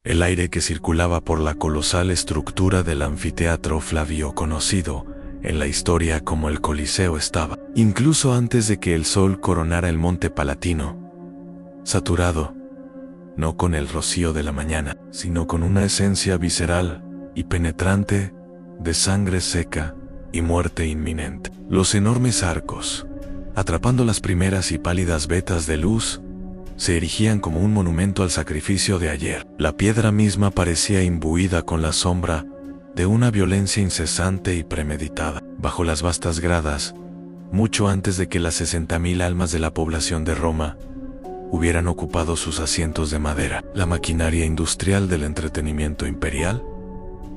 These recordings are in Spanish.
El aire que circulaba por la colosal estructura del anfiteatro Flavio, conocido en la historia como el Coliseo, estaba, incluso antes de que el sol coronara el monte Palatino, saturado, no con el rocío de la mañana, sino con una esencia visceral y penetrante de sangre seca y muerte inminente. Los enormes arcos, atrapando las primeras y pálidas vetas de luz, se erigían como un monumento al sacrificio de ayer. La piedra misma parecía imbuida con la sombra de una violencia incesante y premeditada. Bajo las vastas gradas, mucho antes de que las 60.000 almas de la población de Roma hubieran ocupado sus asientos de madera, la maquinaria industrial del entretenimiento imperial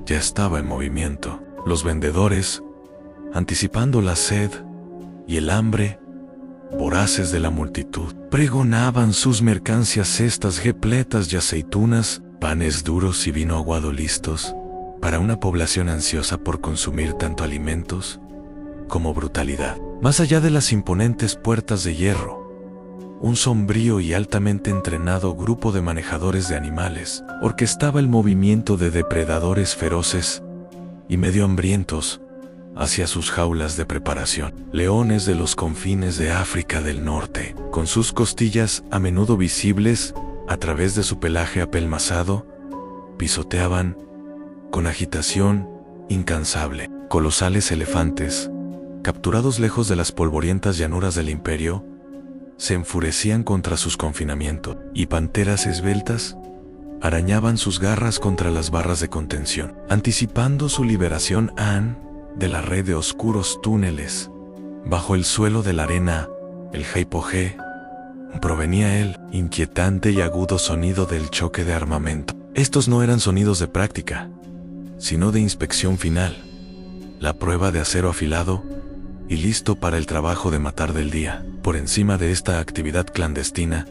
ya estaba en movimiento. Los vendedores, anticipando la sed y el hambre voraces de la multitud, pregonaban sus mercancías: cestas repletas de aceitunas, panes duros y vino aguado listos para una población ansiosa por consumir tanto alimentos como brutalidad. Más allá de las imponentes puertas de hierro, un sombrío y altamente entrenado grupo de manejadores de animales orquestaba el movimiento de depredadores feroces y medio hambrientos hacia sus jaulas de preparación. Leones de los confines de África del Norte, con sus costillas a menudo visibles a través de su pelaje apelmazado, pisoteaban con agitación incansable. Colosales elefantes, capturados lejos de las polvorientas llanuras del imperio, se enfurecían contra sus confinamientos, y panteras esbeltas arañaban sus garras contra las barras de contención. Anticipando su liberación, de la red de oscuros túneles bajo el suelo de la arena, el Hypoge, provenía el inquietante y agudo sonido del choque de armamento. Estos no eran sonidos de práctica, sino de inspección final, la prueba de acero afilado y listo para el trabajo de matar del día. Por encima de esta actividad clandestina,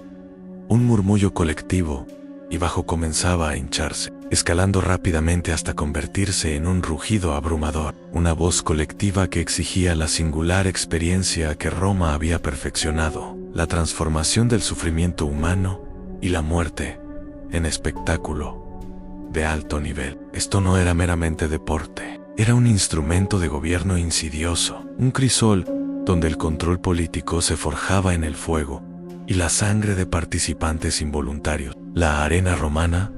un murmullo colectivo y bajo comenzaba a hincharse, escalando rápidamente hasta convertirse en un rugido abrumador, una voz colectiva que exigía la singular experiencia que Roma había perfeccionado, la transformación del sufrimiento humano y la muerte en espectáculo de alto nivel. Esto no era meramente deporte, era un instrumento de gobierno insidioso, un crisol donde el control político se forjaba en el fuego y la sangre de participantes involuntarios. La arena romana,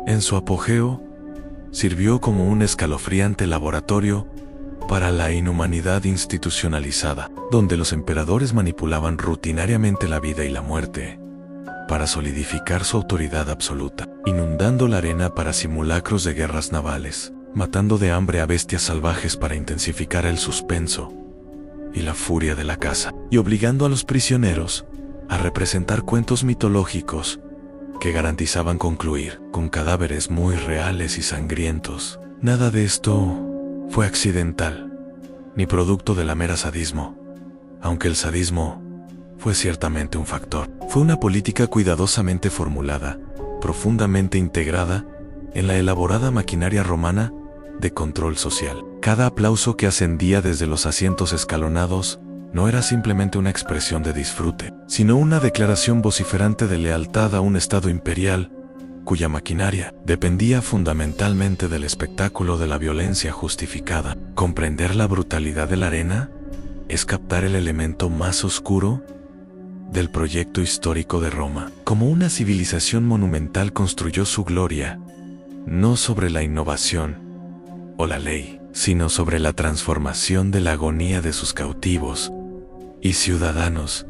en su apogeo, sirvió como un escalofriante laboratorio para la inhumanidad institucionalizada, donde los emperadores manipulaban rutinariamente la vida y la muerte para solidificar su autoridad absoluta, inundando la arena para simulacros de guerras navales, matando de hambre a bestias salvajes para intensificar el suspenso y la furia de la caza, y obligando a los prisioneros a representar cuentos mitológicos que garantizaban concluir con cadáveres muy reales y sangrientos. Nada de esto fue accidental, ni producto de la mera sadismo, aunque el sadismo fue ciertamente un factor. Fue una política cuidadosamente formulada, profundamente integrada en la elaborada maquinaria romana de control social. Cada aplauso que ascendía desde los asientos escalonados no era simplemente una expresión de disfrute, sino una declaración vociferante de lealtad a un Estado imperial, cuya maquinaria dependía fundamentalmente del espectáculo de la violencia justificada. Comprender la brutalidad de la arena es captar el elemento más oscuro del proyecto histórico de Roma. Como una civilización monumental construyó su gloria, no sobre la innovación o la ley, sino sobre la transformación de la agonía de sus cautivos y ciudadanos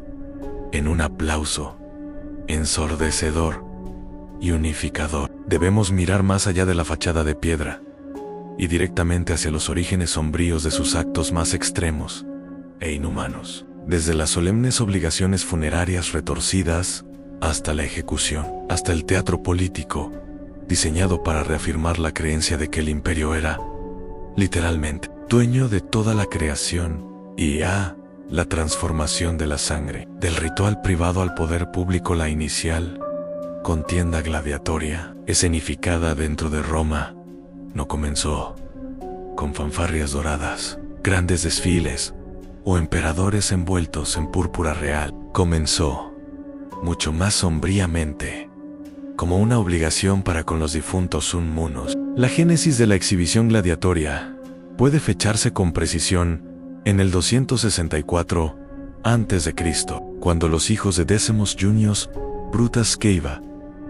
en un aplauso ensordecedor y unificador. Debemos mirar más allá de la fachada de piedra y directamente hacia los orígenes sombríos de sus actos más extremos e inhumanos, desde las solemnes obligaciones funerarias retorcidas hasta la ejecución, hasta el teatro político diseñado para reafirmar la creencia de que el imperio era, literalmente, dueño de toda la creación, y la transformación de la sangre, del ritual privado al poder público. La inicial contienda gladiatoria, escenificada dentro de Roma, no comenzó con fanfarrias doradas, grandes desfiles o emperadores envueltos en púrpura real. Comenzó mucho más sombríamente como una obligación para con los difuntos Sun Munus. La génesis de la exhibición gladiatoria puede fecharse con precisión en el 264 a.C., cuando los hijos de Decimus Junius Brutus Scaeva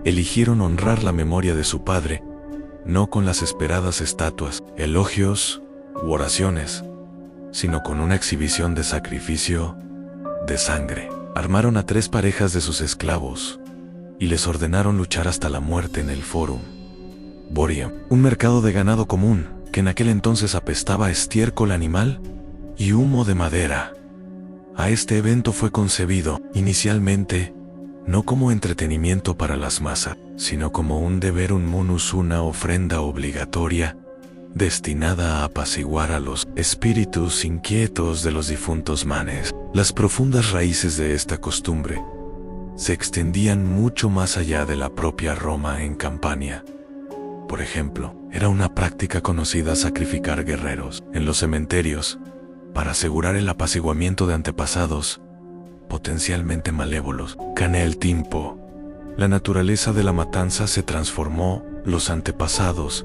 eligieron honrar la memoria de su padre, no con las esperadas estatuas, elogios u oraciones, sino con una exhibición de sacrificio de sangre. Armaron a 3 parejas de sus esclavos y les ordenaron luchar hasta la muerte en el Forum Boarium, un mercado de ganado común que en aquel entonces apestaba a estiércol animal y humo de madera. A este evento fue concebido, inicialmente, no como entretenimiento para las masas, sino como un deber munus, una ofrenda obligatoria, destinada a apaciguar a los espíritus inquietos de los difuntos manes. Las profundas raíces de esta costumbre se extendían mucho más allá de la propia Roma en Campania. Por ejemplo, era una práctica conocida sacrificar guerreros en los cementerios para asegurar el apaciguamiento de antepasados potencialmente malévolos. Con el tiempo, la naturaleza de la matanza se transformó. Los antepasados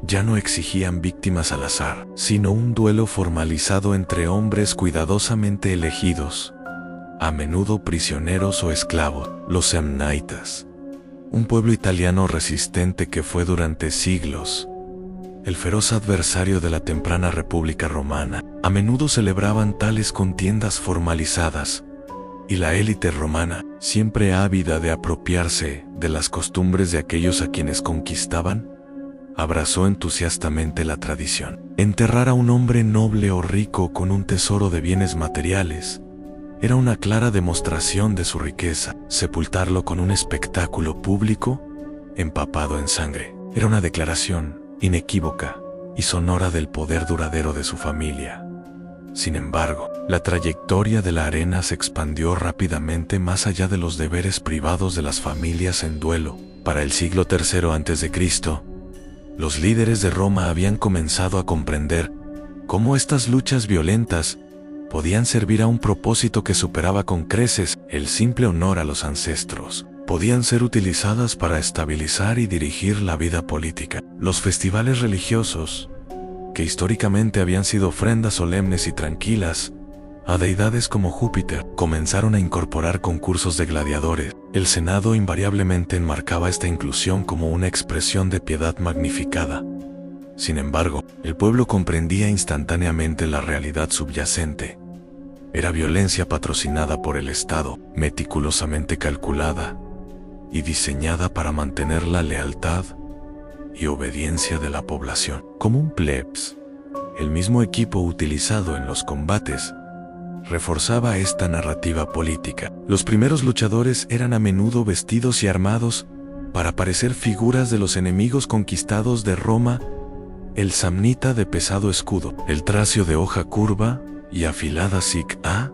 ya no exigían víctimas al azar, sino un duelo formalizado entre hombres cuidadosamente elegidos, a menudo prisioneros o esclavos. Los samnitas, un pueblo italiano resistente que fue durante siglos el feroz adversario de la temprana República Romana, a menudo celebraban tales contiendas formalizadas, y la élite romana, siempre ávida de apropiarse de las costumbres de aquellos a quienes conquistaban, abrazó entusiastamente la tradición. Enterrar a un hombre noble o rico con un tesoro de bienes materiales era una clara demostración de su riqueza. Sepultarlo con un espectáculo público, empapado en sangre, era una declaración inequívoca y sonora del poder duradero de su familia. Sin embargo, la trayectoria de la arena se expandió rápidamente más allá de los deberes privados de las familias en duelo. Para el siglo III a.C., los líderes de Roma habían comenzado a comprender cómo estas luchas violentas podían servir a un propósito que superaba con creces el simple honor a los ancestros. Podían ser utilizadas para estabilizar y dirigir la vida política. Los festivales religiosos, que históricamente habían sido ofrendas solemnes y tranquilas a deidades como Júpiter, comenzaron a incorporar concursos de gladiadores. El Senado invariablemente enmarcaba esta inclusión como una expresión de piedad magnificada. Sin embargo, el pueblo comprendía instantáneamente la realidad subyacente. Era violencia patrocinada por el Estado, meticulosamente calculada y diseñada para mantener la lealtad y obediencia de la población. Como un plebs, el mismo equipo utilizado en los combates reforzaba esta narrativa política. Los primeros luchadores eran a menudo vestidos y armados para parecer figuras de los enemigos conquistados de Roma: el samnita de pesado escudo, el tracio de hoja curva y afilada sic-a,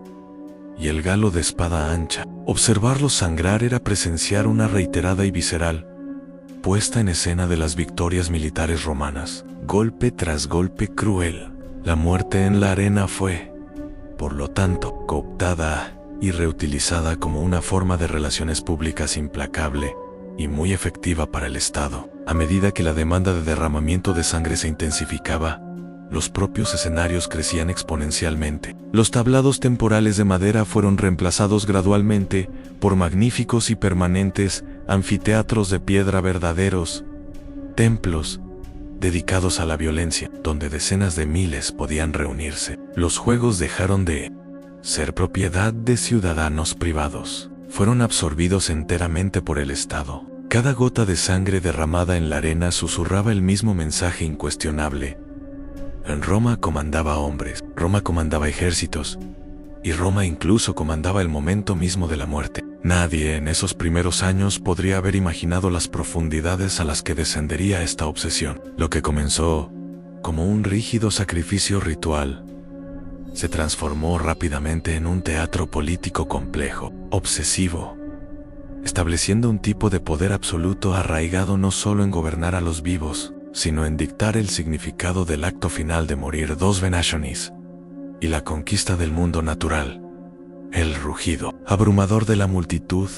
y el galo de espada ancha. Observarlos sangrar era presenciar una reiterada y visceral puesta en escena de las victorias militares romanas. Golpe tras golpe cruel, la muerte en la arena fue, por lo tanto, cooptada y reutilizada como una forma de relaciones públicas implacable y muy efectiva para el Estado. A medida que la demanda de derramamiento de sangre se intensificaba, los propios escenarios crecían exponencialmente. Los tablados temporales de madera fueron reemplazados gradualmente por magníficos y permanentes anfiteatros de piedra, verdaderos templos dedicados a la violencia, donde decenas de miles podían reunirse. Los juegos dejaron de ser propiedad de ciudadanos privados. Fueron absorbidos enteramente por el Estado. Cada gota de sangre derramada en la arena susurraba el mismo mensaje incuestionable. En Roma comandaba hombres, Roma comandaba ejércitos, y Roma incluso comandaba el momento mismo de la muerte. Nadie en esos primeros años podría haber imaginado las profundidades a las que descendería esta obsesión. Lo que comenzó como un rígido sacrificio ritual se transformó rápidamente en un teatro político complejo, obsesivo, estableciendo un tipo de poder absoluto arraigado no solo en gobernar a los vivos, sino en dictar el significado del acto final de morir dos venationis y la conquista del mundo natural. El rugido abrumador de la multitud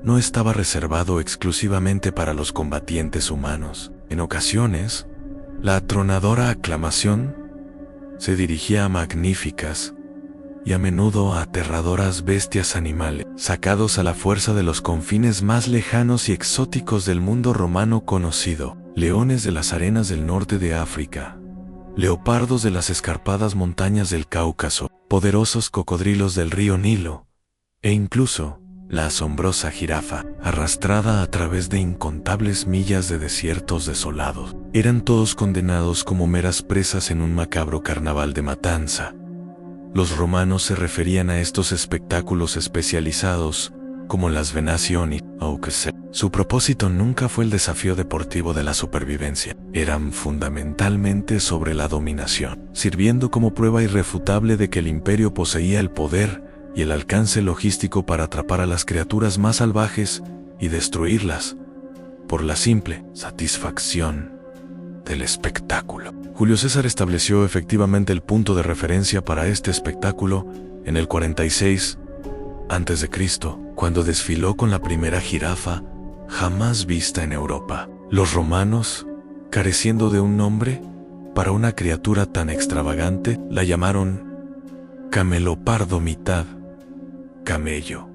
no estaba reservado exclusivamente para los combatientes humanos. En ocasiones, la atronadora aclamación se dirigía a magníficas y a menudo a aterradoras bestias animales, sacados a la fuerza de los confines más lejanos y exóticos del mundo romano conocido, leones de las arenas del norte de África, leopardos de las escarpadas montañas del Cáucaso, poderosos cocodrilos del río Nilo, e incluso la asombrosa jirafa, arrastrada a través de incontables millas de desiertos desolados. Eran todos condenados como meras presas en un macabro carnaval de matanza. Los romanos se referían a estos espectáculos especializados como las venaciones, aunque su propósito nunca fue el desafío deportivo de la supervivencia. Eran fundamentalmente sobre la dominación, sirviendo como prueba irrefutable de que el imperio poseía el poder y el alcance logístico para atrapar a las criaturas más salvajes y destruirlas por la simple satisfacción del espectáculo. Julio César estableció efectivamente el punto de referencia para este espectáculo en el 46 a.C., cuando desfiló con la primera jirafa jamás vista en Europa. Los romanos, careciendo de un nombre para una criatura tan extravagante, la llamaron camelopardo, mitad camello,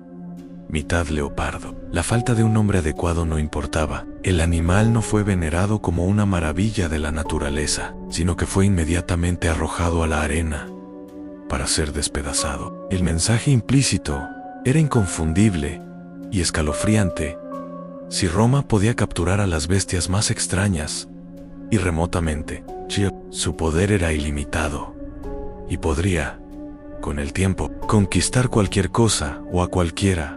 mitad leopardo. La falta de un nombre adecuado no importaba. El animal no fue venerado como una maravilla de la naturaleza, sino que fue inmediatamente arrojado a la arena para ser despedazado. El mensaje implícito era inconfundible y escalofriante. Si Roma podía capturar a las bestias más extrañas y remotamente, su poder era ilimitado y podría, con el tiempo, conquistar cualquier cosa o a cualquiera.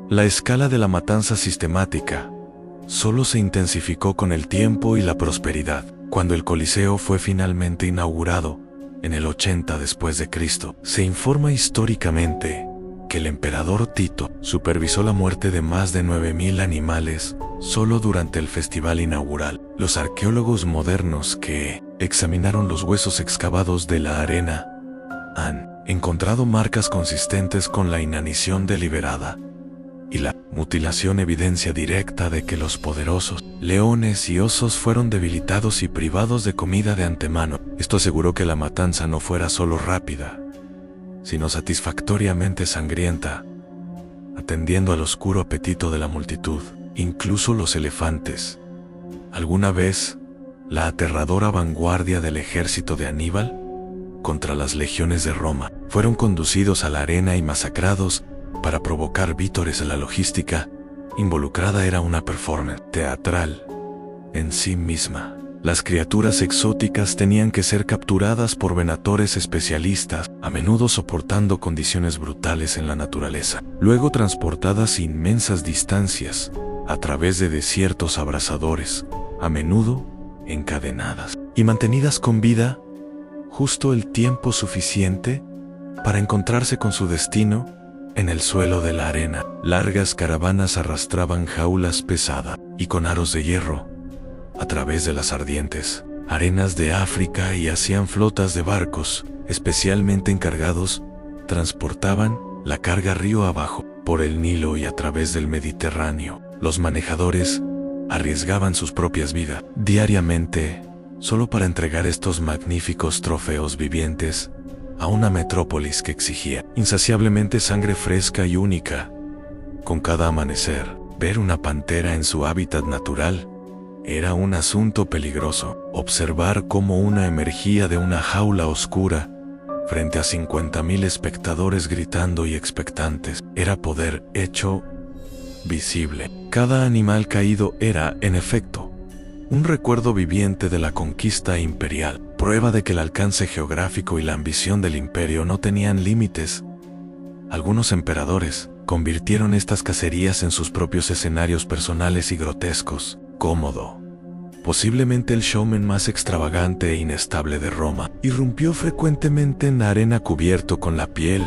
La escala de la matanza sistemática solo se intensificó con el tiempo y la prosperidad. Cuando el Coliseo fue finalmente inaugurado, en el 80 después de Cristo, se informa históricamente que el emperador Tito supervisó la muerte de más de 9.000 animales solo durante el festival inaugural. Los arqueólogos modernos que examinaron los huesos excavados de la arena han encontrado marcas consistentes con la inanición deliberada y la mutilación, evidencia directa de que los poderosos leones y osos fueron debilitados y privados de comida de antemano. Esto aseguró que la matanza no fuera solo rápida, sino satisfactoriamente sangrienta, atendiendo al oscuro apetito de la multitud. Incluso los elefantes, alguna vez la aterradora vanguardia del ejército de Aníbal contra las legiones de Roma, fueron conducidos a la arena y masacrados para provocar vítores. La logística involucrada era una performance teatral en sí misma. Las criaturas exóticas tenían que ser capturadas por venatores especialistas, a menudo soportando condiciones brutales en la naturaleza, luego transportadas inmensas distancias a través de desiertos abrasadores, a menudo encadenadas y mantenidas con vida justo el tiempo suficiente para encontrarse con su destino en el suelo de la arena. Largas caravanas arrastraban jaulas pesadas y con aros de hierro a través de las ardientes arenas de África y hacían flotas de barcos especialmente encargados, transportaban la carga río abajo por el Nilo y a través del Mediterráneo. Los manejadores arriesgaban sus propias vidas diariamente solo para entregar estos magníficos trofeos vivientes a una metrópolis que exigía insaciablemente sangre fresca y única. Con cada amanecer, ver una pantera en su hábitat natural era un asunto peligroso. Observar cómo una emergía de una jaula oscura frente a 50.000 espectadores gritando y expectantes era poder hecho visible. Cada animal caído era, en efecto, un recuerdo viviente de la conquista imperial, prueba de que el alcance geográfico y la ambición del imperio no tenían límites. Algunos emperadores convirtieron estas cacerías en sus propios escenarios personales y grotescos. Cómodo, posiblemente el showman más extravagante e inestable de Roma, irrumpió frecuentemente en la arena cubierto con la piel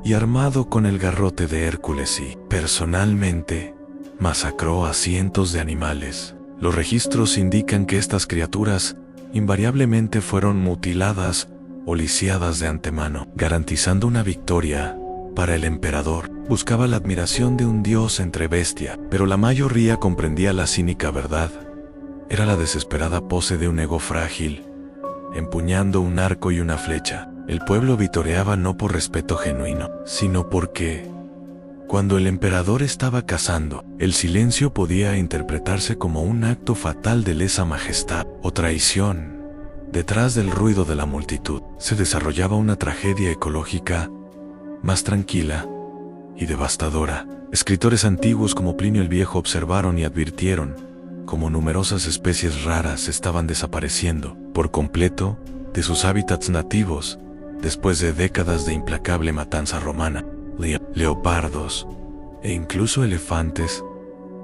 y armado con el garrote de Hércules y, personalmente, masacró a cientos de animales. Los registros indican que estas criaturas invariablemente fueron mutiladas o lisiadas de antemano, garantizando una victoria para el emperador. Buscaba la admiración de un dios entre bestia, pero la mayoría comprendía la cínica verdad. Era la desesperada pose de un ego frágil, empuñando un arco y una flecha. El pueblo vitoreaba no por respeto genuino, sino porque, cuando el emperador estaba cazando, el silencio podía interpretarse como un acto fatal de lesa majestad o traición. Detrás del ruido de la multitud se desarrollaba una tragedia ecológica más tranquila y devastadora. Escritores antiguos como Plinio el Viejo observaron y advirtieron cómo numerosas especies raras estaban desapareciendo por completo de sus hábitats nativos después de décadas de implacable matanza romana. Leopardos e incluso elefantes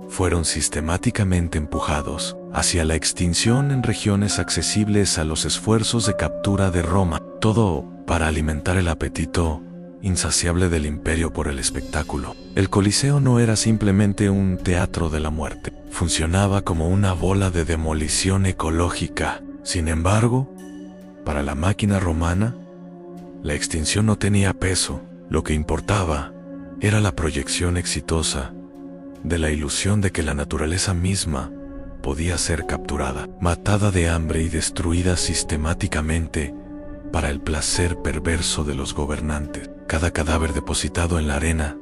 fueron sistemáticamente empujados hacia la extinción en regiones accesibles a los esfuerzos de captura de Roma, todo para alimentar el apetito insaciable del imperio por el espectáculo. El Coliseo no era simplemente un teatro de la muerte, funcionaba como una bola de demolición ecológica. Sin embargo, para la máquina romana, la extinción no tenía peso. Lo que importaba era la proyección exitosa de la ilusión de que la naturaleza misma podía ser capturada, matada de hambre y destruida sistemáticamente para el placer perverso de los gobernantes. Cada cadáver depositado en la arena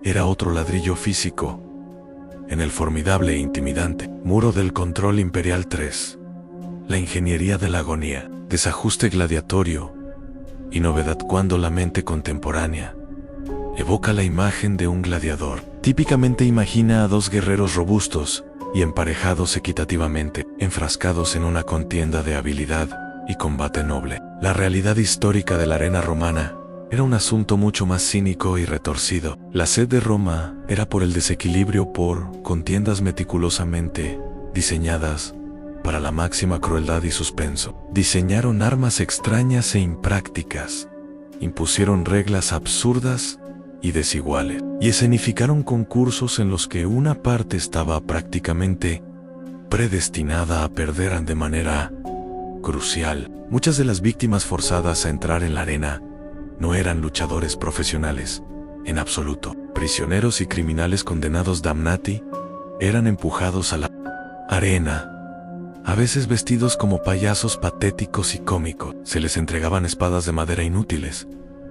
era otro ladrillo físico en el formidable e intimidante muro del control imperial. 3. La ingeniería de la agonía, desajuste gladiatorio y novedad. Cuando la mente contemporánea evoca la imagen de un gladiador, típicamente imagina a dos guerreros robustos y emparejados equitativamente, enfrascados en una contienda de habilidad y combate noble. La realidad histórica de la arena romana era un asunto mucho más cínico y retorcido. La sed de Roma era por el desequilibrio por contiendas meticulosamente diseñadas para la máxima crueldad y suspenso. Diseñaron armas extrañas e imprácticas, impusieron reglas absurdas y desiguales, y escenificaron concursos en los que una parte estaba prácticamente predestinada a perder de manera crucial. Muchas de las víctimas forzadas a entrar en la arena no eran luchadores profesionales, en absoluto. Prisioneros y criminales condenados damnati eran empujados a la arena, a veces vestidos como payasos patéticos y cómicos. Se les entregaban espadas de madera inútiles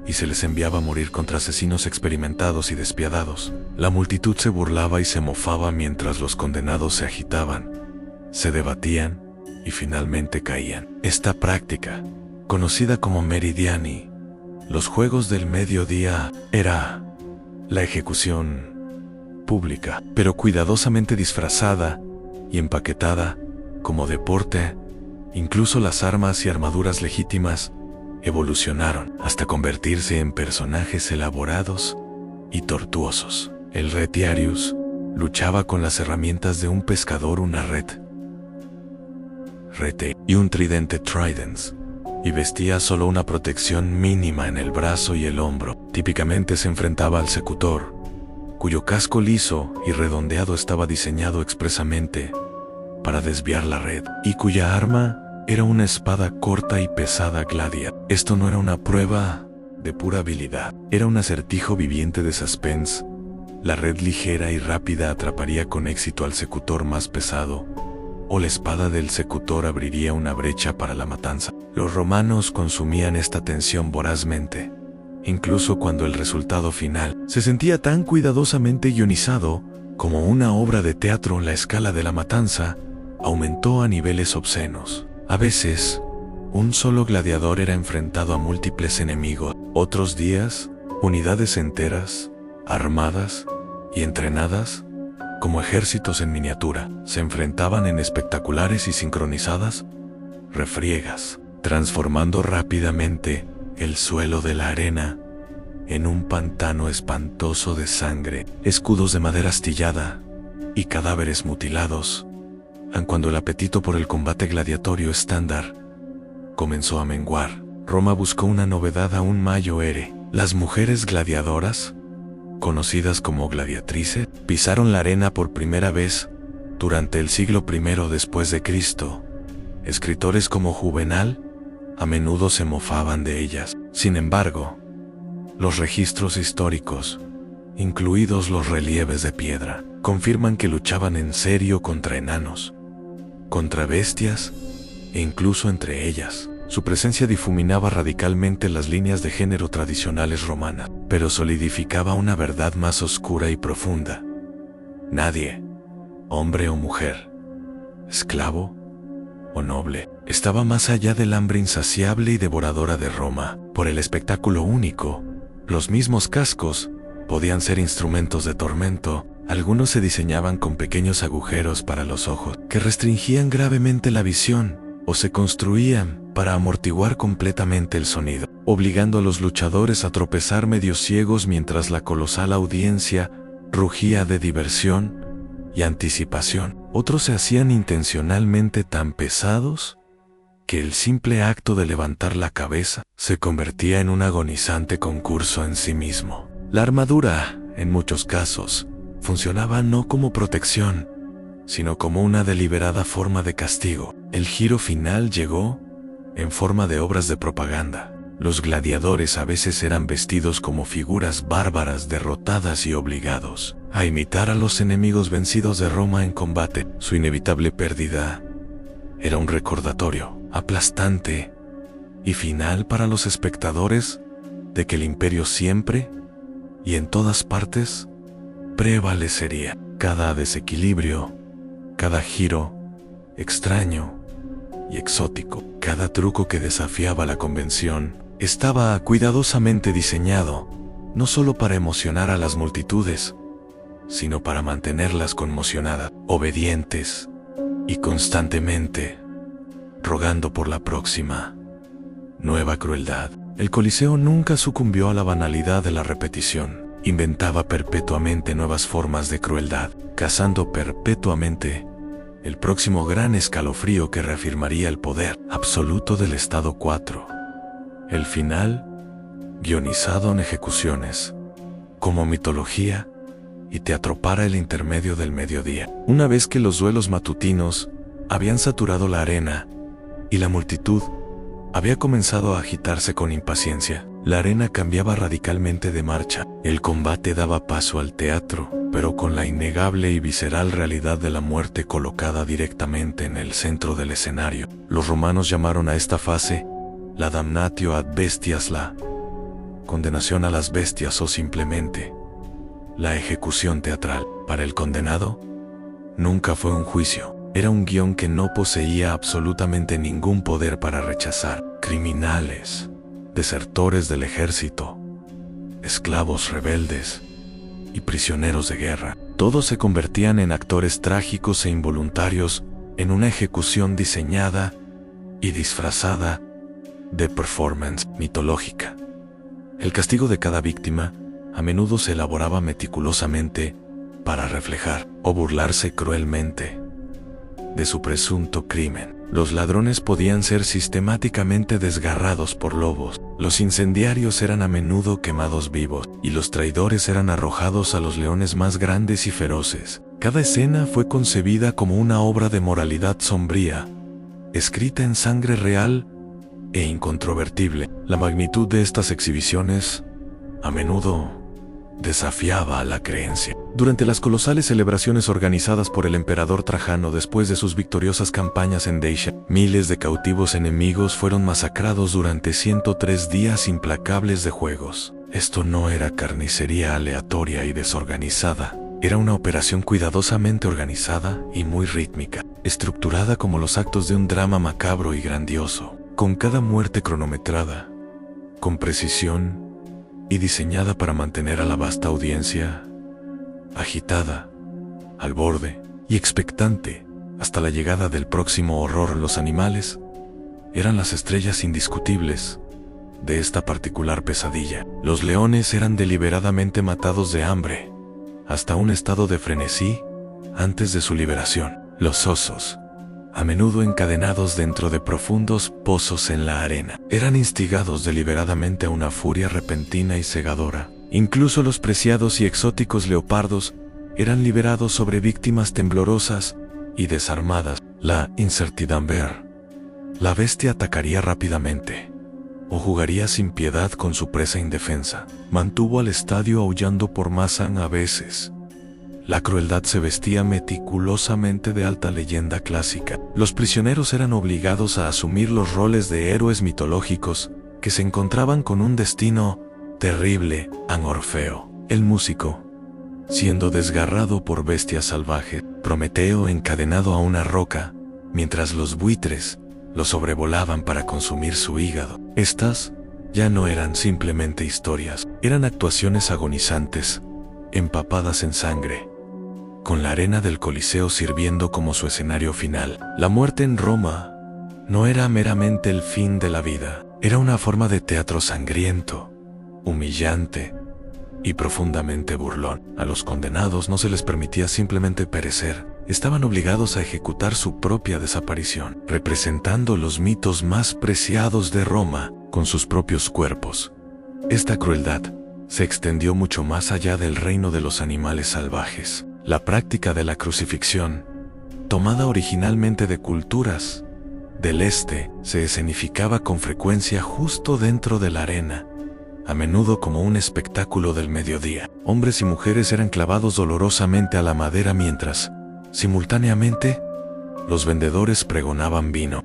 y se les enviaba a morir contra asesinos experimentados y despiadados. La multitud se burlaba y se mofaba mientras los condenados se agitaban, se debatían y finalmente caían. Esta práctica, conocida como meridiani, los juegos del mediodía, era la ejecución pública, pero cuidadosamente disfrazada y empaquetada como deporte. Incluso las armas y armaduras legítimas evolucionaron hasta convertirse en personajes elaborados y tortuosos. El retiarius luchaba con las herramientas de un pescador, una red, rete y un tridente, tridents, y vestía solo una protección mínima en el brazo y el hombro. Típicamente se enfrentaba al secutor, cuyo casco liso y redondeado estaba diseñado expresamente para desviar la red, y cuya arma era una espada corta y pesada gladia. Esto no era una prueba de pura habilidad, era un acertijo viviente de suspense. La red ligera y rápida atraparía con éxito al secutor más pesado, o la espada del secutor abriría una brecha para la matanza. Los romanos consumían esta tensión vorazmente, incluso cuando el resultado final se sentía tan cuidadosamente guionizado como una obra de teatro. La escala de la matanza aumentó a niveles obscenos. A veces, un solo gladiador era enfrentado a múltiples enemigos. Otros días, unidades enteras, armadas y entrenadas como ejércitos en miniatura, se enfrentaban en espectaculares y sincronizadas refriegas, transformando rápidamente el suelo de la arena en un pantano espantoso de sangre, escudos de madera astillada y cadáveres mutilados. Aun cuando el apetito por el combate gladiatorio estándar comenzó a menguar, Roma buscó una novedad aún mayor. Las mujeres gladiadoras, conocidas como gladiatrices, pisaron la arena por primera vez durante el siglo I después de Cristo. Escritores como Juvenal a menudo se mofaban de ellas. Sin embargo, Los registros históricos, incluidos los relieves de piedra, confirman que luchaban en serio contra enanos, contra bestias e incluso entre ellas. Su presencia difuminaba radicalmente las líneas de género tradicionales romanas, pero solidificaba una verdad más oscura y profunda. Nadie, hombre o mujer, esclavo o noble, estaba más allá del hambre insaciable y devoradora de Roma. Por el espectáculo único, los mismos cascos podían ser instrumentos de tormento. Algunos se diseñaban con pequeños agujeros para los ojos, que restringían gravemente la visión, o se construían para amortiguar completamente el sonido, obligando a los luchadores a tropezar medio ciegos mientras la colosal audiencia rugía de diversión y anticipación. Otros se hacían intencionalmente tan pesados que el simple acto de levantar la cabeza se convertía en un agonizante concurso en sí mismo. La armadura, en muchos casos, funcionaba no como protección, sino como una deliberada forma de castigo. El giro final llegó en forma de obras de propaganda. Los gladiadores a veces eran vestidos como figuras bárbaras derrotadas y obligados a imitar a los enemigos vencidos de Roma en combate. Su inevitable pérdida era un recordatorio aplastante y final para los espectadores de que el imperio siempre y en todas partes prevalecería. Cada desequilibrio, cada giro extraño y exótico, cada truco que desafiaba la convención, estaba cuidadosamente diseñado, no solo para emocionar a las multitudes, sino para mantenerlas conmocionadas, obedientes y constantemente rogando por la próxima nueva crueldad. El Coliseo nunca sucumbió a la banalidad de la repetición. Inventaba perpetuamente nuevas formas de crueldad, cazando perpetuamente el próximo gran escalofrío que reafirmaría el poder absoluto del Estado 4. El final, guionizado en ejecuciones, como mitología y teatro para el intermedio del mediodía. Una vez que los duelos matutinos habían saturado la arena y la multitud había comenzado a agitarse con impaciencia, la arena cambiaba radicalmente de marcha. El combate daba paso al teatro, pero con la innegable y visceral realidad de la muerte colocada directamente en el centro del escenario. Los romanos llamaron a esta fase la damnatio ad bestias, la condenación a las bestias, o simplemente la ejecución teatral. Para el condenado, nunca fue un juicio. Era un guión que no poseía absolutamente ningún poder para rechazar. Criminales, desertores del ejército, esclavos rebeldes y prisioneros de guerra, todos se convertían en actores trágicos e involuntarios en una ejecución diseñada y disfrazada de performance mitológica. El castigo de cada víctima a menudo se elaboraba meticulosamente para reflejar o burlarse cruelmente de su presunto crimen. Los ladrones podían ser sistemáticamente desgarrados por lobos, los incendiarios eran a menudo quemados vivos, y los traidores eran arrojados a los leones más grandes y feroces. Cada escena fue concebida como una obra de moralidad sombría, escrita en sangre real e incontrovertible. La magnitud de estas exhibiciones, a menudo, desafiaba a la creencia. Durante las colosales celebraciones organizadas por el emperador Trajano después de sus victoriosas campañas en Dacia, miles de cautivos enemigos fueron masacrados durante 103 días implacables de juegos. Esto no era carnicería aleatoria y desorganizada, era una operación cuidadosamente organizada y muy rítmica, estructurada como los actos de un drama macabro y grandioso, con cada muerte cronometrada, con precisión y diseñada para mantener a la vasta audiencia agitada, al borde y expectante hasta la llegada del próximo horror. Los animales eran las estrellas indiscutibles de esta particular pesadilla. Los leones eran deliberadamente matados de hambre hasta un estado de frenesí antes de su liberación. Los osos, a menudo encadenados dentro de profundos pozos en la arena, eran instigados deliberadamente a una furia repentina y cegadora. Incluso los preciados y exóticos leopardos eran liberados sobre víctimas temblorosas y desarmadas. La incertidumbre. La bestia atacaría rápidamente, o jugaría sin piedad con su presa indefensa. Mantuvo al estadio aullando por Masan a veces. La crueldad se vestía meticulosamente de alta leyenda clásica. Los prisioneros eran obligados a asumir los roles de héroes mitológicos que se encontraban con un destino terrible. Orfeo, el músico, siendo desgarrado por bestias salvajes, Prometeo encadenado a una roca, mientras los buitres lo sobrevolaban para consumir su hígado. Estas ya no eran simplemente historias, eran actuaciones agonizantes, empapadas en sangre, con la arena del Coliseo sirviendo como su escenario final. La muerte en Roma no era meramente el fin de la vida, era una forma de teatro sangriento, humillante y profundamente burlón. A los condenados no se les permitía simplemente perecer, estaban obligados a ejecutar su propia desaparición, representando los mitos más preciados de Roma con sus propios cuerpos. Esta crueldad se extendió mucho más allá del reino de los animales salvajes. La práctica de la crucifixión, tomada originalmente de culturas del este, se escenificaba con frecuencia justo dentro de la arena, a menudo como un espectáculo del mediodía. Hombres y mujeres eran clavados dolorosamente a la madera mientras, simultáneamente, los vendedores pregonaban vino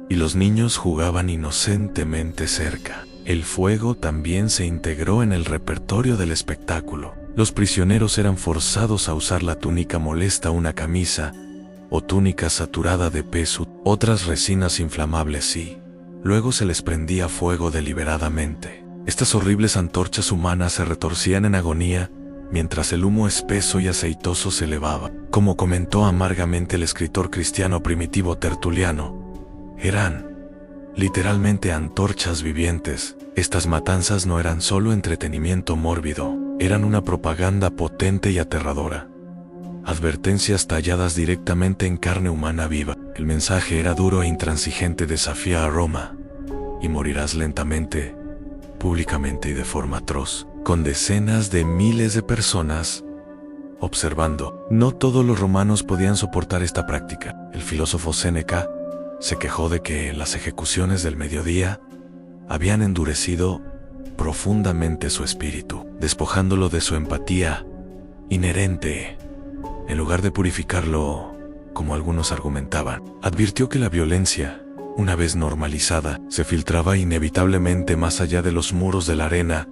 y los niños jugaban inocentemente cerca. El fuego también se integró en el repertorio del espectáculo. Los prisioneros eran forzados a usar la túnica molesta, una camisa o túnica saturada de peso, otras resinas inflamables y luego se les prendía fuego deliberadamente. Estas horribles antorchas humanas se retorcían en agonía mientras el humo espeso y aceitoso se elevaba. Como comentó amargamente el escritor cristiano primitivo Tertuliano, eran literalmente antorchas vivientes. Estas matanzas no eran solo entretenimiento mórbido, eran una propaganda potente y aterradora. Advertencias talladas directamente en carne humana viva. El mensaje era duro e intransigente: desafía a Roma y morirás lentamente, públicamente y de forma atroz, con decenas de miles de personas observando. No todos los romanos podían soportar esta práctica. El filósofo Séneca se quejó de que las ejecuciones del mediodía habían endurecido profundamente su espíritu, despojándolo de su empatía inherente, en lugar de purificarlo, como algunos argumentaban. Advirtió que la violencia, una vez normalizada, se filtraba inevitablemente más allá de los muros de la arena,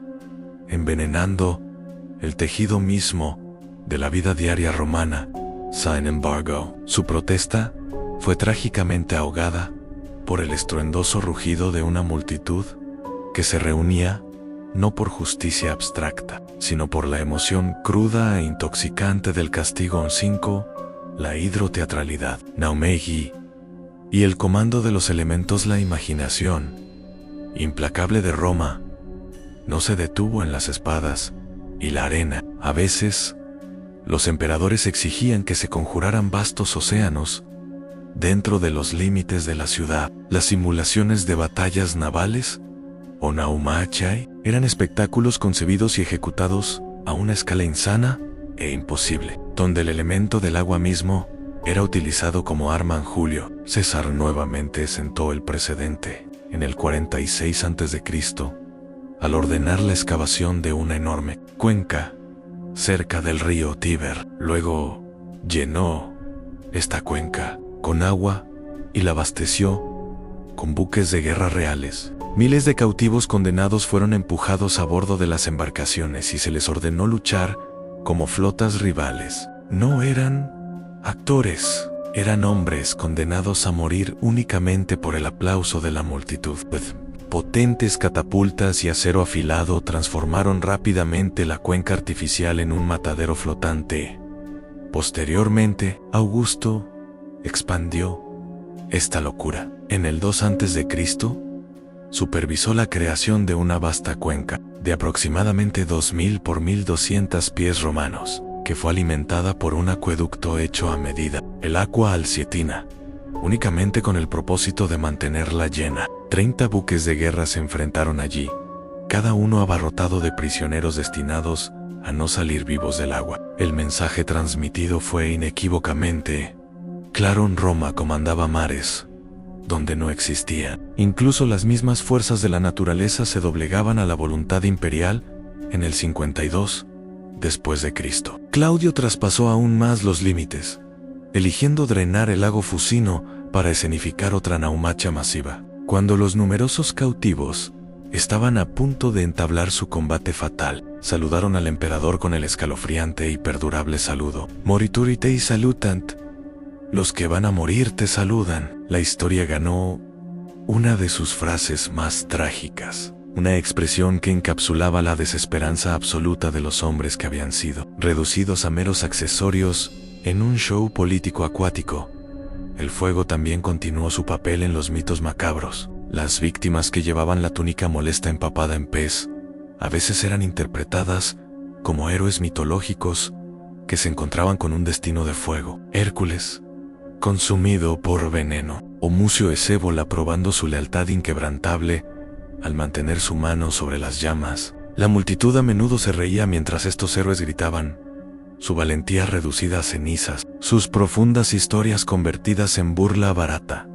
envenenando el tejido mismo de la vida diaria romana. Sin embargo, su protesta fue trágicamente ahogada por el estruendoso rugido de una multitud que se reunía no por justicia abstracta, sino por la emoción cruda e intoxicante del castigo 5, la hidroteatralidad, Naumegi, y el comando de los elementos. La imaginación implacable de Roma no se detuvo en las espadas y la arena. A veces, los emperadores exigían que se conjuraran vastos océanos dentro de los límites de la ciudad. Las simulaciones de batallas navales, o naumachai, eran espectáculos concebidos y ejecutados a una escala insana e imposible, donde el elemento del agua mismo era utilizado como arma. En Julio César nuevamente sentó el precedente en el 46 a.C., al ordenar la excavación de una enorme cuenca cerca del río Tíber. Luego llenó esta cuenca con agua y la abasteció con buques de guerra reales. Miles de cautivos condenados fueron empujados a bordo de las embarcaciones y se les ordenó luchar como flotas rivales. No eran actores, eran hombres condenados a morir únicamente por el aplauso de la multitud. Potentes catapultas y acero afilado transformaron rápidamente la cuenca artificial en un matadero flotante. Posteriormente, Augusto expandió esta locura. En el 2 a.C., supervisó la creación de una vasta cuenca de aproximadamente 2000 por 1200 pies romanos, que fue alimentada por un acueducto hecho a medida, el Aqua Alsietina, únicamente con el propósito de mantenerla llena. 30 buques de guerra se enfrentaron allí, cada uno abarrotado de prisioneros destinados a no salir vivos del agua. El mensaje transmitido fue inequívocamente claro: Roma comandaba mares, donde no existía. Incluso las mismas fuerzas de la naturaleza se doblegaban a la voluntad imperial en el 52 después de Cristo. Claudio traspasó aún más los límites, eligiendo drenar el lago Fucino para escenificar otra naumacha masiva. Cuando los numerosos cautivos estaban a punto de entablar su combate fatal, saludaron al emperador con el escalofriante y perdurable saludo. Morituri te salutant. Los que van a morir te saludan. La historia ganó una de sus frases más trágicas, una expresión que encapsulaba la desesperanza absoluta de los hombres que habían sido reducidos a meros accesorios en un show político acuático. El fuego también continuó su papel en los mitos macabros. Las víctimas que llevaban la túnica molesta empapada en pez a veces eran interpretadas como héroes mitológicos que se encontraban con un destino de fuego. Hércules, consumido por veneno, o Mucio Escévola probando su lealtad inquebrantable al mantener su mano sobre las llamas. La multitud a menudo se reía mientras estos héroes gritaban, su valentía reducida a cenizas, sus profundas historias convertidas en burla barata.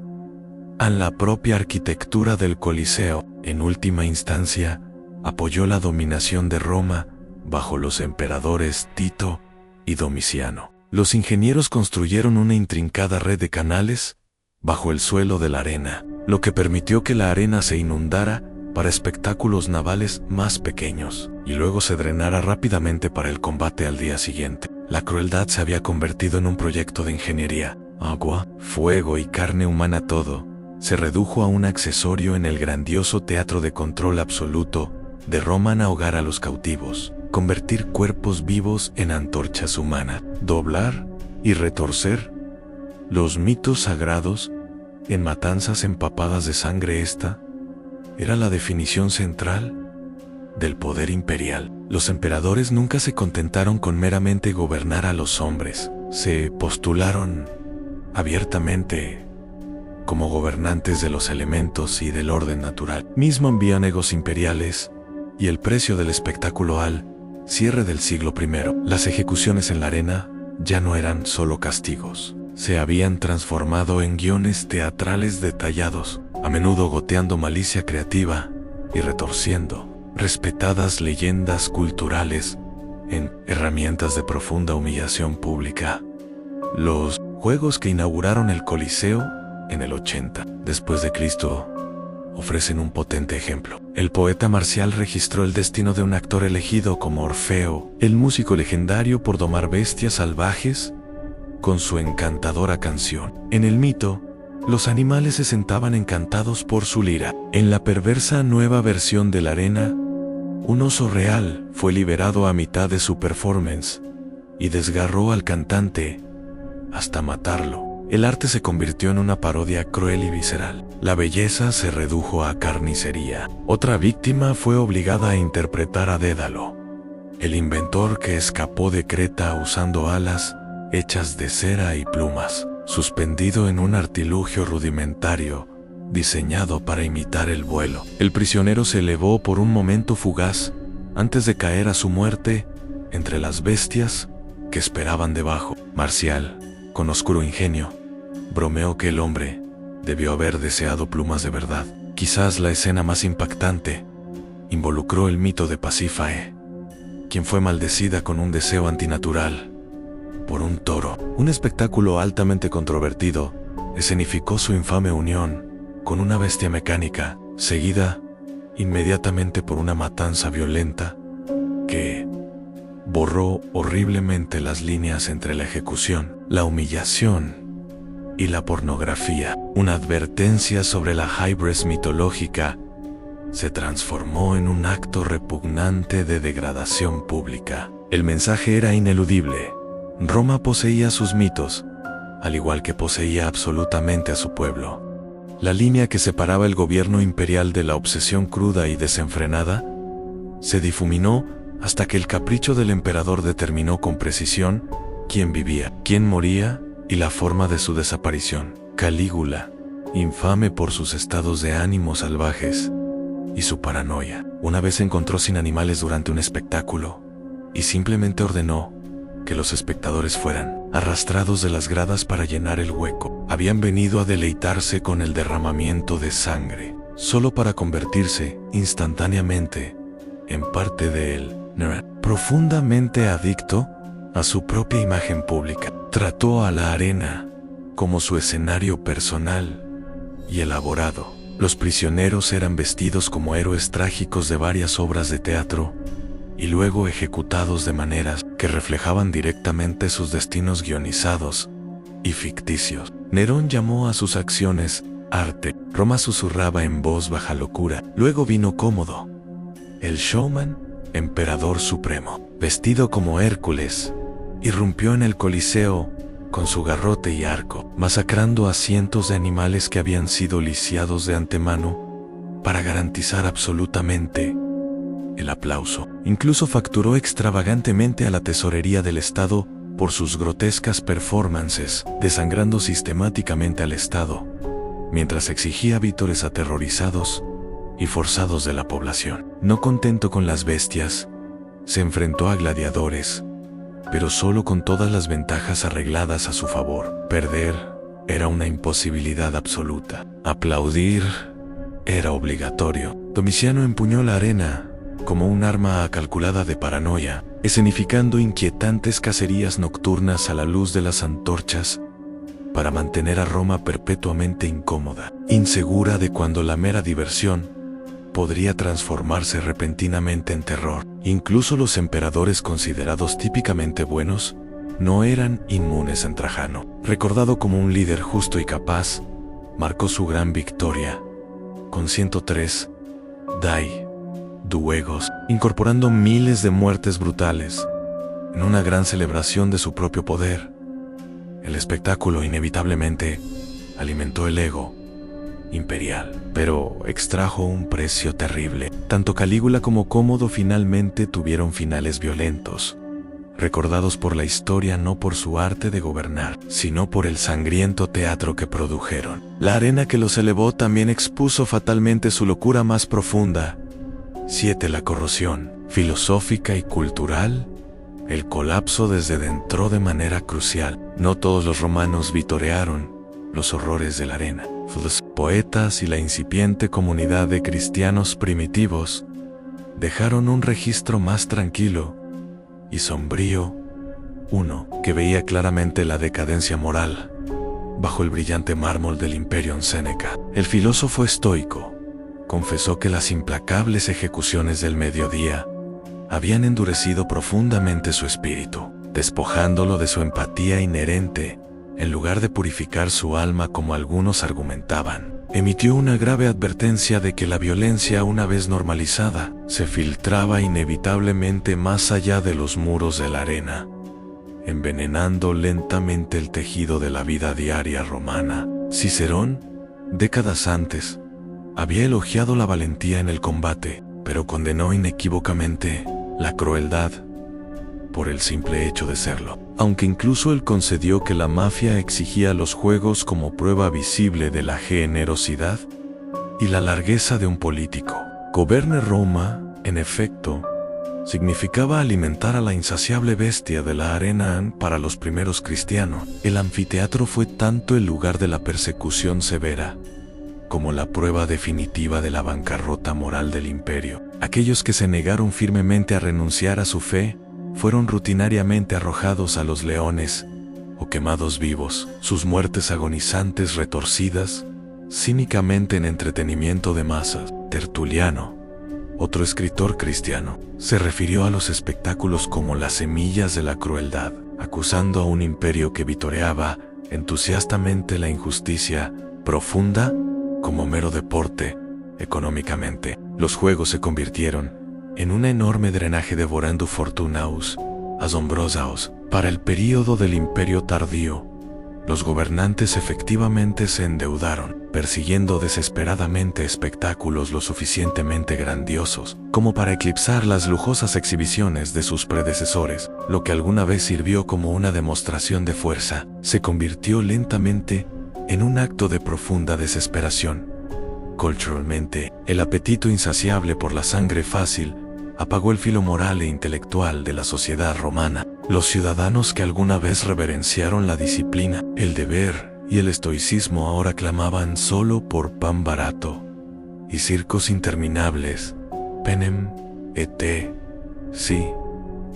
A la propia arquitectura del Coliseo, en última instancia, apoyó la dominación de Roma bajo los emperadores Tito y Domiciano. Los ingenieros construyeron una intrincada red de canales bajo el suelo de la arena, lo que permitió que la arena se inundara para espectáculos navales más pequeños, y luego se drenara rápidamente para el combate al día siguiente. La crueldad se había convertido en un proyecto de ingeniería. Agua, fuego y carne humana, todo se redujo a un accesorio en el grandioso teatro de control absoluto de Roma. Ahogar a los cautivos, convertir cuerpos vivos en antorchas humanas, doblar y retorcer los mitos sagrados en matanzas empapadas de sangre. Esta era la definición central del poder imperial. Los emperadores nunca se contentaron con meramente gobernar a los hombres. Se postularon abiertamente como gobernantes de los elementos y del orden natural. Mismo envían egos imperiales y el precio del espectáculo al cierre del siglo I. Las ejecuciones en la arena ya no eran solo castigos. Se habían transformado en guiones teatrales detallados, a menudo goteando malicia creativa y retorciendo respetadas leyendas culturales en herramientas de profunda humillación pública. Los juegos que inauguraron el Coliseo en el 80 después de Cristo ofrecen un potente ejemplo. El poeta marcial registró el destino de un actor elegido como Orfeo, el músico legendario por domar bestias salvajes con su encantadora canción. En el mito, los animales se sentaban encantados por su lira. En la perversa nueva versión de la arena, un oso real fue liberado a mitad de su performance y desgarró al cantante hasta matarlo. El arte se convirtió en una parodia cruel y visceral. La belleza se redujo a carnicería. Otra víctima fue obligada a interpretar a Dédalo, el inventor que escapó de Creta usando alas hechas de cera y plumas, suspendido en un artilugio rudimentario diseñado para imitar el vuelo. El prisionero se elevó por un momento fugaz antes de caer a su muerte entre las bestias que esperaban debajo. Marcial, con oscuro ingenio, bromeó que el hombre debió haber deseado plumas de verdad. Quizás la escena más impactante involucró el mito de Pasífae, quien fue maldecida con un deseo antinatural por un toro. Un espectáculo altamente controvertido escenificó su infame unión con una bestia mecánica, seguida inmediatamente por una matanza violenta que borró horriblemente las líneas entre la ejecución, la humillación y la pornografía. Una advertencia sobre la hybris mitológica se transformó en un acto repugnante de degradación pública. El mensaje era ineludible. Roma poseía sus mitos, al igual que poseía absolutamente a su pueblo. La línea que separaba el gobierno imperial de la obsesión cruda y desenfrenada se difuminó hasta que el capricho del emperador determinó con precisión quién vivía, quién moría y la forma de su desaparición. Calígula, infame por sus estados de ánimo salvajes y su paranoia, una vez se encontró sin animales durante un espectáculo y simplemente ordenó que los espectadores fueran arrastrados de las gradas para llenar el hueco. habían venido a deleitarse con el derramamiento de sangre, solo para convertirse instantáneamente en parte de él. Profundamente adicto a su propia imagen pública, trató a la arena como su escenario personal y elaborado. Los prisioneros eran vestidos como héroes trágicos de varias obras de teatro y luego ejecutados de maneras que reflejaban directamente sus destinos guionizados y ficticios. Nerón llamó a sus acciones arte. Roma susurraba en voz baja locura. Luego vino Cómodo, el showman, emperador supremo, vestido como Hércules, irrumpió en el Coliseo con su garrote y arco, masacrando a cientos de animales que habían sido lisiados de antemano para garantizar absolutamente el aplauso. Incluso facturó extravagantemente a la tesorería del Estado por sus grotescas performances, desangrando sistemáticamente al Estado, mientras exigía vítores aterrorizados y forzados de la población. No contento con las bestias, se enfrentó a gladiadores, pero solo con todas las ventajas arregladas a su favor. Perder era una imposibilidad absoluta. Aplaudir era obligatorio. Domiciano empuñó la arena como un arma calculada de paranoia, escenificando inquietantes cacerías nocturnas a la luz de las antorchas para mantener a Roma perpetuamente incómoda, insegura de cuando la mera diversión podría transformarse repentinamente en terror. Incluso los emperadores considerados típicamente buenos no eran inmunes a Trajano. Recordado como un líder justo y capaz, marcó su gran victoria con 103 duegos, incorporando miles de muertes brutales en una gran celebración de su propio poder. El espectáculo inevitablemente alimentó el ego imperial, pero extrajo un precio terrible. Tanto Calígula como Cómodo finalmente tuvieron finales violentos, recordados por la historia no por su arte de gobernar, sino por el sangriento teatro que produjeron. La arena que los elevó también expuso fatalmente su locura más profunda. 7. La corrosión filosófica y cultural. El colapso desde dentro de manera crucial. No todos los romanos vitorearon los horrores de la arena. Los poetas y la incipiente comunidad de cristianos primitivos dejaron un registro más tranquilo y sombrío, uno que veía claramente la decadencia moral bajo el brillante mármol del Imperium Seneca. El filósofo estoico confesó que las implacables ejecuciones del mediodía habían endurecido profundamente su espíritu, despojándolo de su empatía inherente, en lugar de purificar su alma como algunos argumentaban. Emitió una grave advertencia de que la violencia, una vez normalizada, se filtraba inevitablemente más allá de los muros de la arena, envenenando lentamente el tejido de la vida diaria romana. Cicerón, décadas antes, había elogiado la valentía en el combate, pero condenó inequívocamente la crueldad por el simple hecho de serlo. Aunque incluso él concedió que la mafia exigía los juegos como prueba visible de la generosidad y la largueza de un político. Gobernar Roma, en efecto, significaba alimentar a la insaciable bestia de la arena. Para los primeros cristianos, el anfiteatro fue tanto el lugar de la persecución severa como la prueba definitiva de la bancarrota moral del imperio. Aquellos que se negaron firmemente a renunciar a su fe fueron rutinariamente arrojados a los leones o quemados vivos, sus muertes agonizantes retorcidas cínicamente en entretenimiento de masas. Tertuliano, otro escritor cristiano, se refirió a los espectáculos como las semillas de la crueldad, acusando a un imperio que vitoreaba entusiastamente la injusticia profunda como mero deporte. Económicamente, los juegos se convirtieron en un enorme drenaje devorando fortunaos asombrosaos. Para el período del Imperio Tardío, los gobernantes efectivamente se endeudaron, persiguiendo desesperadamente espectáculos lo suficientemente grandiosos como para eclipsar las lujosas exhibiciones de sus predecesores. Lo que alguna vez sirvió como una demostración de fuerza, se convirtió lentamente en un acto de profunda desesperación. Culturalmente, el apetito insaciable por la sangre fácil apagó el filo moral e intelectual de la sociedad romana. Los ciudadanos que alguna vez reverenciaron la disciplina, el deber y el estoicismo ahora clamaban solo por pan barato y circos interminables. Penem, et sí,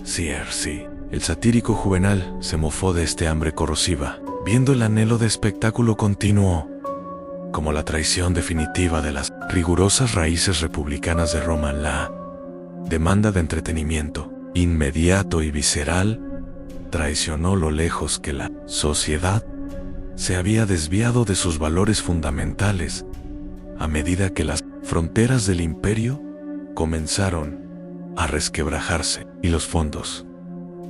sí. El satírico Juvenal se mofó de este hambre corrosiva, viendo el anhelo de espectáculo continuo como la traición definitiva de las rigurosas raíces republicanas de Roma. La demanda de entretenimiento inmediato y visceral traicionó lo lejos que la sociedad se había desviado de sus valores fundamentales a medida que las fronteras del imperio comenzaron a resquebrajarse y los fondos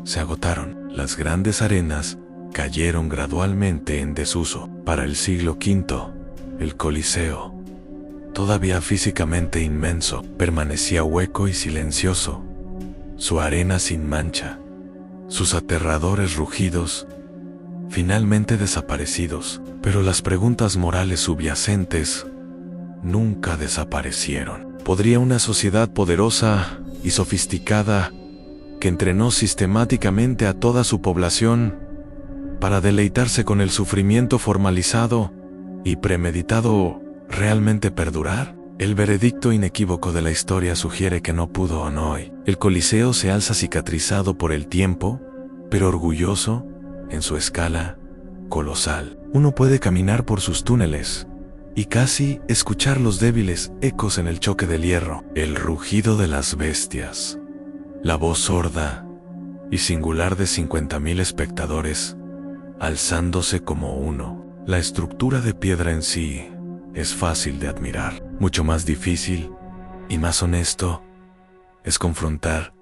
se agotaron. Las grandes arenas cayeron gradualmente en desuso. Para el siglo V, el Coliseo, todavía físicamente inmenso, permanecía hueco y silencioso, su arena sin mancha, sus aterradores rugidos, finalmente desaparecidos, pero las preguntas morales subyacentes nunca desaparecieron. ¿Podría una sociedad poderosa y sofisticada que entrenó sistemáticamente a toda su población para deleitarse con el sufrimiento formalizado y premeditado realmente perdurar? El veredicto inequívoco de la historia sugiere que no pudo o no hoy. El Coliseo se alza cicatrizado por el tiempo, pero orgulloso en su escala colosal. Uno puede caminar por sus túneles y casi escuchar los débiles ecos en el choque del hierro, el rugido de las bestias, la voz sorda y singular de 50.000 espectadores alzándose como uno. La estructura de piedra en sí es fácil de admirar. Mucho más difícil y más honesto es confrontar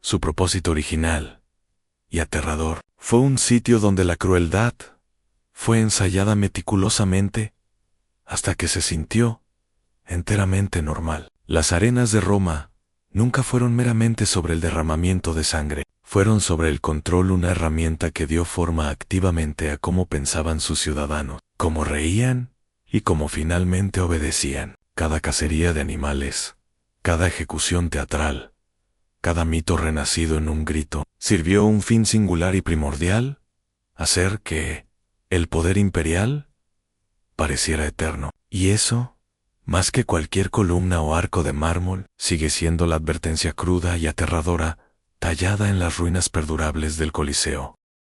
su propósito original y aterrador. Fue un sitio donde la crueldad fue ensayada meticulosamente hasta que se sintió enteramente normal. Las arenas de Roma nunca fueron meramente sobre el derramamiento de sangre. Fueron sobre el control, una herramienta que dio forma activamente a cómo pensaban sus ciudadanos, cómo reían y cómo finalmente obedecían. Cada cacería de animales, cada ejecución teatral, cada mito renacido en un grito, sirvió un fin singular y primordial: hacer que el poder imperial pareciera eterno. Y eso, más que cualquier columna o arco de mármol, sigue siendo la advertencia cruda y aterradora tallada en las ruinas perdurables del Coliseo.